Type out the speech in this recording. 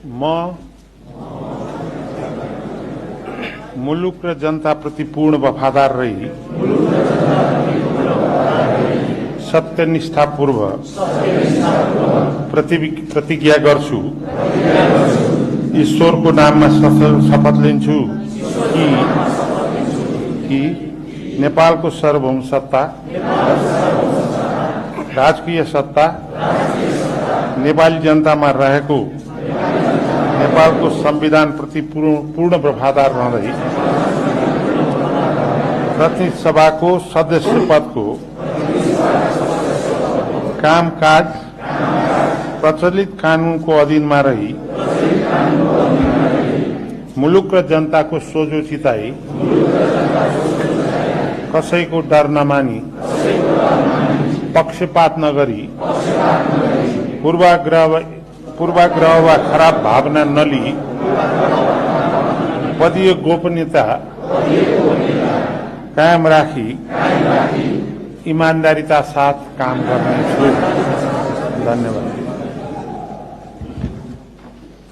म मुलुक र जनताप्रति पूर्ण वफादार रही सत्यनिष्ठापूर्वक प्रतिज्ञा गर्छु। ईश्वरको नाममा शपथ लिन्छु कि नेपालको सार्वभौम सत्ता, राजकीय सत्ता नेपाली जनतामा रहेको नेपालको संविधान प्रति पूर्ण वफादार रहँदै प्रतिनिधि सभाको सदस्य पदको कामकाज प्रचलित कानूनको अधीनमा रही मुलुक र जनताको सोझो चिताई कसैको डर नमानी पक्षपात नगरी पूर्वाग्रह वा खराब भावना नलिई पदीय गोपनीयता कायम राखी ईमानदारीता साथ काम गर्नेछु। धन्यवाद।